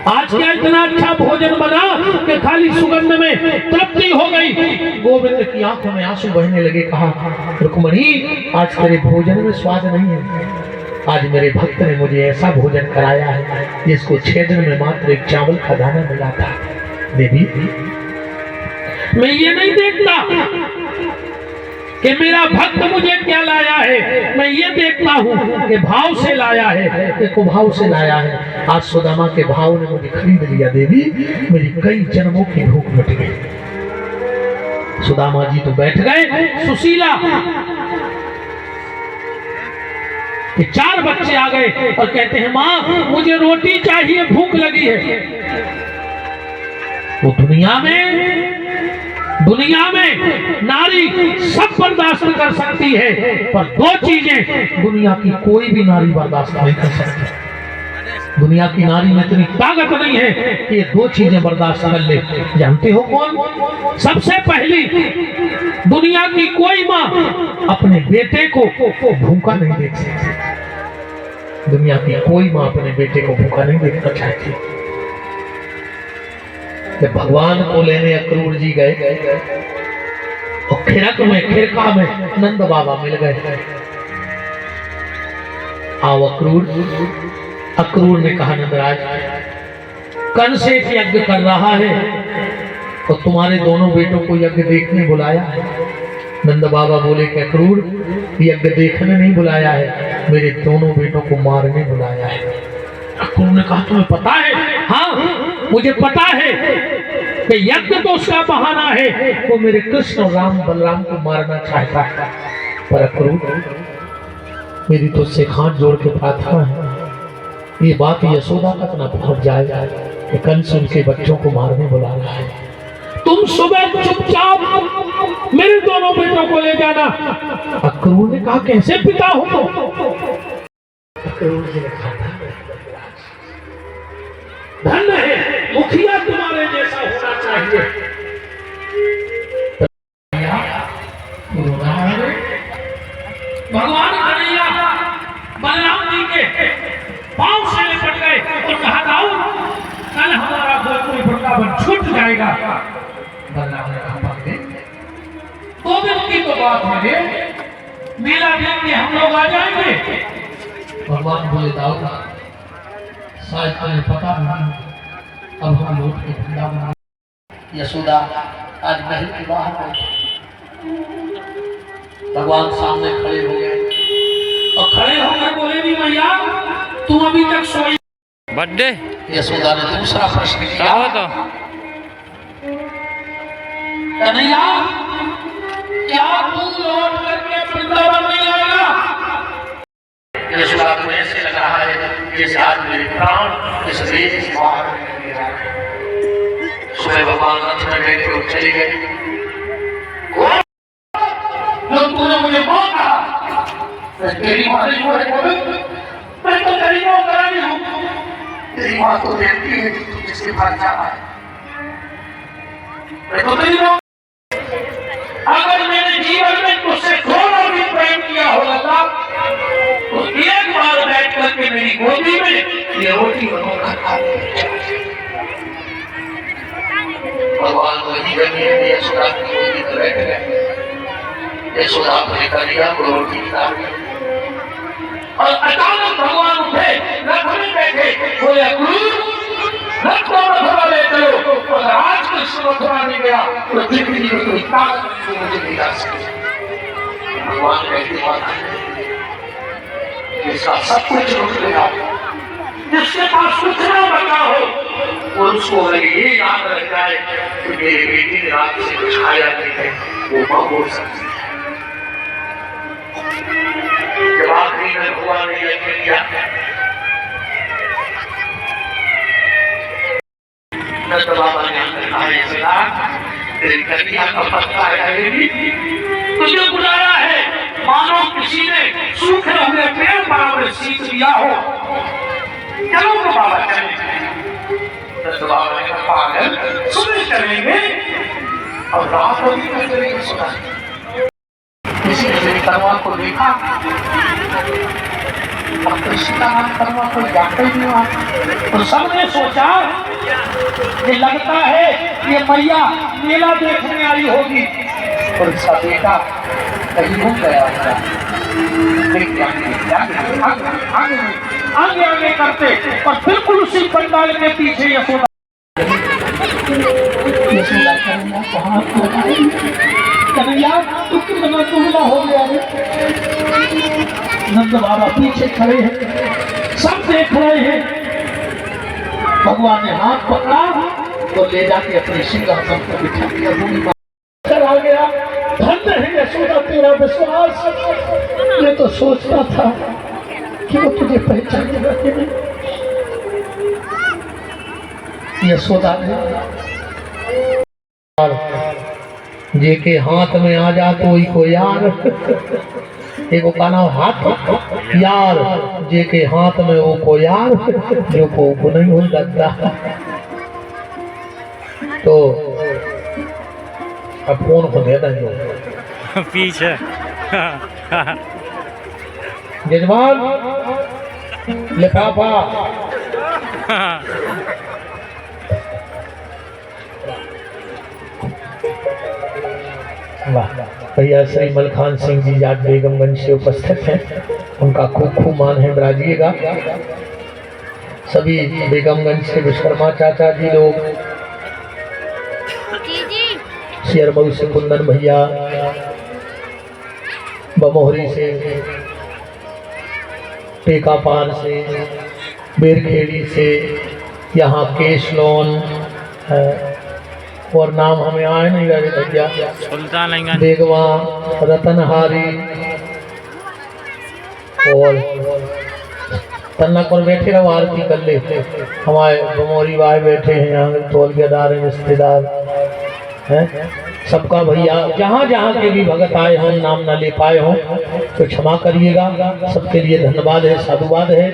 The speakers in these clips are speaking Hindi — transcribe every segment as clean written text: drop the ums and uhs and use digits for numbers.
आज क्या इतना अच्छा भोजन बना कि खाली सुगंध में तृप्ति हो गई। गोविंद की आंखों में आंसू बहने लगे। कहा, रुक्मणी आज तेरे भोजन में स्वाद नहीं है। आज मेरे भक्त ने मुझे ऐसा भोजन कराया है जिसको 6 दिन में मात्र एक चावल का दाना मिला था। देवी, मैं ये नहीं देखता कि मेरा भक्त मुझे क्या लाया है, मैं ये देखता हूँ कि भाव से लाया है कि कुभाव से लाया है। आज सुदामा के भाव ने मुझे खरीद लिया। देवी, मेरी कई जन्मों की भूख मिट गई। सुदामा जी तो बैठ गए। सुशीला के 4 बच्चे आ गए और कहते हैं, माँ मुझे रोटी चाहिए, भूख लगी है। वो दुनिया में नारी सब बर्दाश्त कर सकती है, पर 2 चीजें दुनिया की कोई भी नारी बर्दाश्त नहीं कर सकती। दुनिया की नारी में इतनी ताकत नहीं है कि ये 2 चीजें बर्दाश्त कर ले। जानते हो कौन? सबसे पहली, दुनिया की कोई माँ अपने बेटे को भूखा नहीं देख सकती। दुनिया की कोई माँ अपने बेटे को भूखा नहीं देखना चाहती। जब भगवान को लेने अक्रूर जी गए और खिरका में नंद बाबा मिल गए। आओ अक्रूर ने कहा, नंदराज कंस एक यज्ञ कर रहा है और तुम्हारे दोनों बेटों को यज्ञ देखने बुलाया है। नंद बाबा बोले कि अक्रूर, यज्ञ देखने नहीं बुलाया है, मेरे दोनों बेटों को मारने बुलाया है। अक्रूर ने कहा, तुम्हें पता है? हाँ मुझे पता है कि यज्ञ तो उसका बहाना है, वो मेरे कृष्ण और राम बलराम को मारना चाहता है। पर अक्रूर, मेरी तो उससे हाथ जोड़ के प्रार्थना है, ये बात यशोदा तक न पहुंच जाए कि कंस उनके बच्चों को मारने बुला रहा है। तुम सुबह चुपचाप मेरे दोनों बेटों को ले जाना। अक्रूर ने कहा, कैसे पिता हो? अक्रूर जी ने कहा, धन्य है मुखिया तुम्हारे जैसा होना चाहिए। भगवान कन्हैया बलराम जी के पांव से लिपट गए और कहा, कल हमारा गोकुल वृंदावन छूट जाएगा। बलराम ने कहा, 2 दिन की तो बात है, मेला देख के हम लोग आ जाएंगे। भगवान बोले, दाऊद शायद तुम्हें पता नहीं, अब हम लौट के वृंदावन। यशोदा आज महल के बाहर गए। भगवान सामने खड़े हो गए और खड़े होकर बोले, नहीं मैया तुम अभी तक सोई। बर्थडे। यशोदा ने दूसरा प्रश्न किया, कन्हैया क्या तू लौट करके वृंदावन नहीं आएगा? यशोदा को ऐसे लग रहा है जैसे आज मेरे प्राण इस देश से बाहर निकल जा रहे हैं। सुबह भगवान रथ में बैठे और चले गए। तूने मुझे कौन कहा? तेरी माँ नहीं बोले, मैं तो तेरी माँ करानी हूँ। तेरी माँ तो देखती है तू जिसके पास जाना है। मैं तो तेरी माँ, अगर मैंने जीवन में तुझसे थोड़ा भी प्रेम किया होगा तो एक बार बैठ करके मेरी गोदी में ये रोटी बनोगा खा। भगवान वही जमीन में यशोदा की गोदी में बैठ गए। यशोदा ने कन्हैया को रोटी खिलाई और अचानक भगवान उठे, रथ में बैठे, बोले, अक्रूर रथ को मथुरा ले चलो। अगर आज कृष्ण मथुरा नहीं गया तो जिंदगी में कोई ताकत मुझे नहीं आ सकती। भगवान कहते हैं, इसका सब कुछ रुक गया, जिसके पास कुछ ना बचा हो और उसको अगर ये याद रख जाए कि मेरी बेटी ने रात से कुछ खाया नहीं है, वो मां बोल सकती है। जब आखिरी में भगवान ने यज्ञ किया, नंद बाबा ने कहा, तेरी कन्हैया का पत्ता है, तुझे बुलाया है मानो किसी ने सूखे हुए पेड़ बराबर सींच लिया हो। चलो तो बाबा चले। तो बाबा ने कहा, पागल, सुबह चलेंगे और रात को भी चलेंगे। सुना किसी ने मेरी तलवार को देखा, अब कृष्ण का नाम करना कोई जानता ही नहीं हुआ। तो सबने सोचा कि लगता है ये मैया मेला देखने आई होगी, और उसका बेटा कहीं घूम गया होगा। आगे आगे करते और बिल्कुल उसी पंडाल के पीछे यशोदा कन्हैया तू कितना दुबला हो गया है। नंद बाबा पीछे खड़े हैं, सब देख रहे हैं। भगवान ने हाथ पकड़ा और ले जाके अपने सिंहासन पर बिठा दिया। भूमि पर आ गया। धन्य है यशोदा तेरा विश्वास। मैं तो सोचता था कि वो तुझे पहचानेगा कि नहीं। यशोदा ने जे के हाथ में आ जा तो ही को यार, देखो का नाम हाथ यार, जे के हाथ में वो को यार, जो को नहीं हो सकता। तो अब फोन को दे दो पीछे जजमान लिफाफा। वाह भैया श्री मलखान सिंह जी जाट बेगमगंज से उपस्थित हैं, उनका खूब खूब मान है। बराजिएगा सभी बेगमगंज से विश्वकर्मा चाचा जी लोग, शेरमऊ से कुंदन भैया, बमोहरी से, टेकापार से, बेरखेड़ी से, यहाँ केशलोन और नाम हमें आए नहीं रहे भैया, बेगवा, रतनहारी और तन्नक पर बैठे रहो आरती कर ले। हमारे बमोरी भाई बैठे हैं यहाँ, तोलगेदार रिश्तेदार हैं सबका। भैया जहाँ जहाँ के भी भगत आए हों, नाम ना ले पाए हों तो क्षमा करिएगा। सबके लिए धन्यवाद है, साधुवाद है।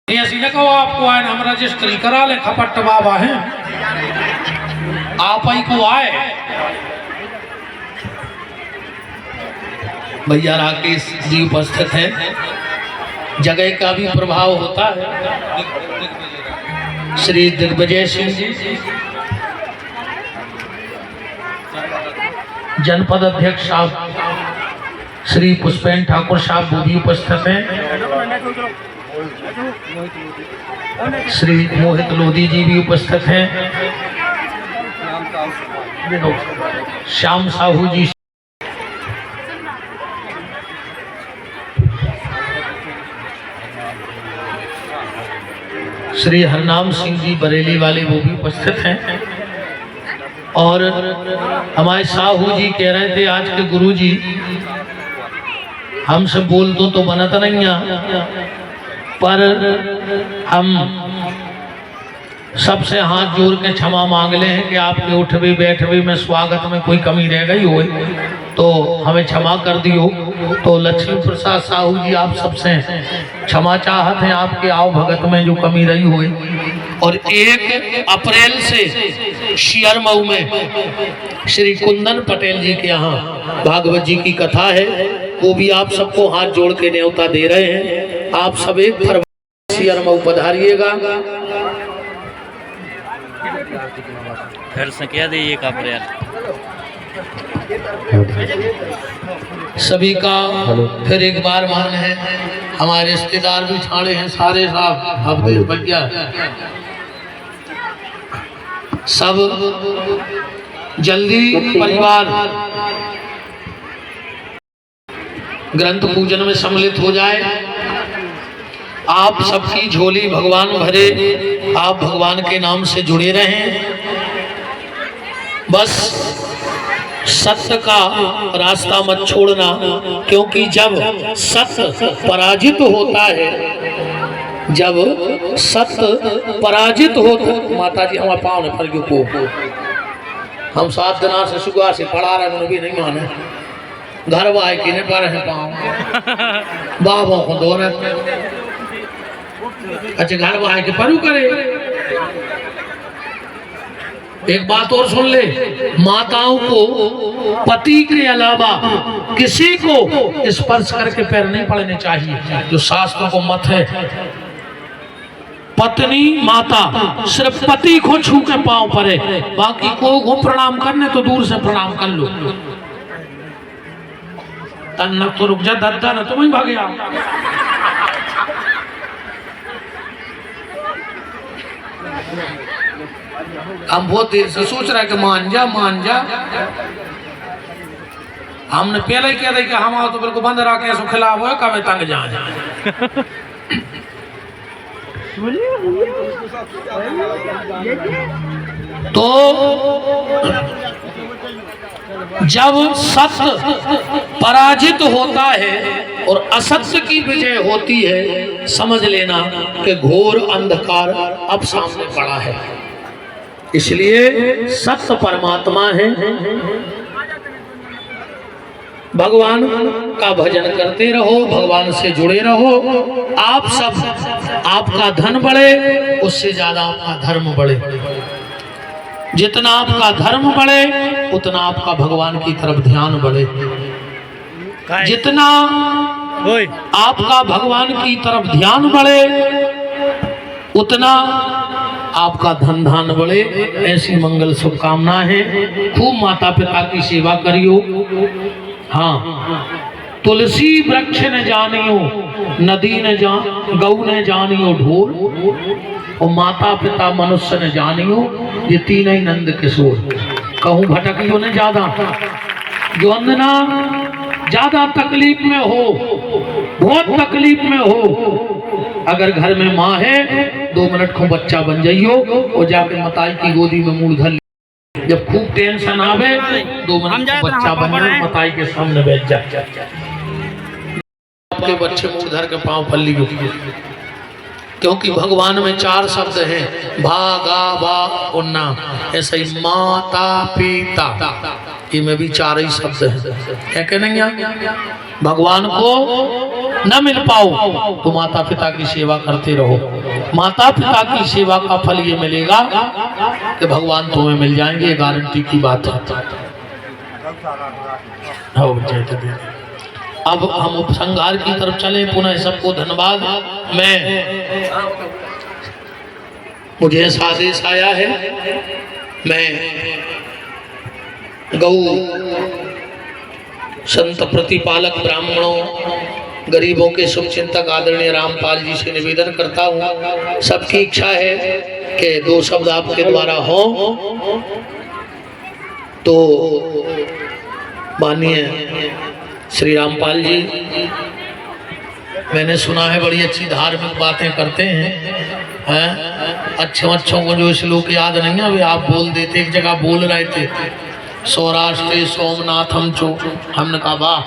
आपको आए हम रजिस्ट्री करा ले, खपट बाबा है आप ही को आए। भैया राकेश जी उपस्थित है। जगह का भी प्रभाव होता है। श्री दिग्विजय सिंह जी जनपद अध्यक्ष साहब, श्री पुष्पेन ठाकुर साहब वो भी उपस्थित हैं। श्री मोहित लोधी जी भी उपस्थित हैं। श्याम साहू जी, श्री हरनाम सिंह जी बरेली वाले वो भी उपस्थित हैं। और हमारे साहू जी कह रहे थे आज के गुरु जी हमसे बोल दो तो बनता नहीं है, पर हम सबसे हाथ जोड़ के क्षमा मांग ले हैं कि आपके उठवे बैठवे में स्वागत में कोई कमी रह गई हो तो हमें क्षमा कर दियो। तो लक्ष्मी प्रसाद साहू जी आप सबसे क्षमा चाहत हैं, आपके आओ भगत में जो कमी रही हो। और 1 अप्रैल से शेरमऊ में श्री कुंदन पटेल जी के यहाँ भागवत जी की कथा है, वो भी आप सबको हाथ जोड़ के न्योता दे रहे हैं। आप सब 1 फरवरी शेरमऊ पधारिएगा। फिर से क्या दे 1 अप्रैल सभी का फिर एक बार मान है। हमारे रिश्तेदार भी ठाणे हैं सारे साहब, अब्दुल भैया सब जल्दी परिवार ग्रंथ पूजन में सम्मिलित हो जाए। आप सबकी झोली भगवान भरे, आप भगवान के नाम से जुड़े रहें। बस सत्य का रास्ता मत छोड़ना, क्योंकि जब सत्य पराजित होता है, जब सत्य पराजित होता, माता जी हमारे पाँव ने फर्क को हम 7 दिना से सुबह से पढ़ा रहे हैं, भी नहीं माने। घर वाए कि नहीं पा रहे पाँव बाबों को दो रहे। अच्छा घर वाए के परू करे एक बात और सुन ले, माताओं को पति के अलावा किसी को स्पर्श करके पैर नहीं पड़ने चाहिए, जो शास्त्रों को मत है। पत्नी माता सिर्फ पति को छू के पांव पड़े, बाकी को प्रणाम करने तो दूर से प्रणाम कर लो। तन्ना तो रुक जा दद्दा, ना तुम ही भागे आओ। हम बहुत देर से सोच रहे कि मान जा मान जा, हमने पहले ही कह दिया कि हम आओ तो बिल्कुल बंद रहा के ऐसा खिलाफ हो कभी तंग जाए। तो जब सत्य पराजित होता है और असत्य की विजय होती है, समझ लेना कि घोर अंधकार अब सामने पड़ा है। इसलिए सत्य परमात्मा है। भगवान का भजन करते रहो, भगवान से जुड़े रहो। आप सब, आपका धन बढ़े उससे ज्यादा आपका धर्म बढ़े। जितना आपका धर्म बढ़े उतना आपका भगवान की तरफ ध्यान बढ़े। जितना आपका भगवान की तरफ ध्यान बढ़े उतना आपका धन धान बढ़े। ऐसी मंगल शुभकामना है। खूब माता पिता की सेवा करियो। हाँ, तुलसी वृक्ष न जानियो, नदी न जान, गौ न जानियो ढोर, और माता पिता मनुष्य न जानियो, ये तीन ही नंद किशोर। कहूँ भटकियो न ज्यादा, जो अंधना ज्यादा तकलीफ में हो, बहुत तकलीफ में हो, अगर घर में माँ है 2 मिनट को बच्चा बन जाइयो और जाके मताई की गोदी में मूल धर। जब खूब टेंशन आवे 2 मिनट को बच्चा बन जाए, मताई के सामने बैठ जाए। आपके बच्चे मुंह धर के पांव पल्ली हो, क्योंकि भगवान में 4 शब्द हैं, भा गा बा और ना। ऐसा ही माता पिता, इनमें भी 4 ही शब्द हैं। क्या नहीं, भगवान को न मिल पाओ तो माता पिता की सेवा करते रहो। माता पिता की सेवा का फल ये मिलेगा कि भगवान तुम्हें मिल जाएंगे, ये गारंटी की बात है। अब हम उपसंहार की तरफ चले। पुनः सबको धन्यवाद। मुझे ऐसा आदेश आया है, मैं गौ संत प्रतिपालक ब्राह्मणों, गरीबों के शुभ चिंतक आदरणीय रामपाल जी से निवेदन करता हूँ। सबकी इच्छा है कि 2 शब्द आपके द्वारा हो। तो माननीय श्री रामपाल जी, मैंने सुना है बड़ी अच्छी धार्मिक बातें करते हैं। अच्छों को जो श्लोक याद नहीं है, अभी आप बोल देते। एक जगह बोल रहे थे, सौराष्ट्र सोमनाथम चो, हमने कहा वाह,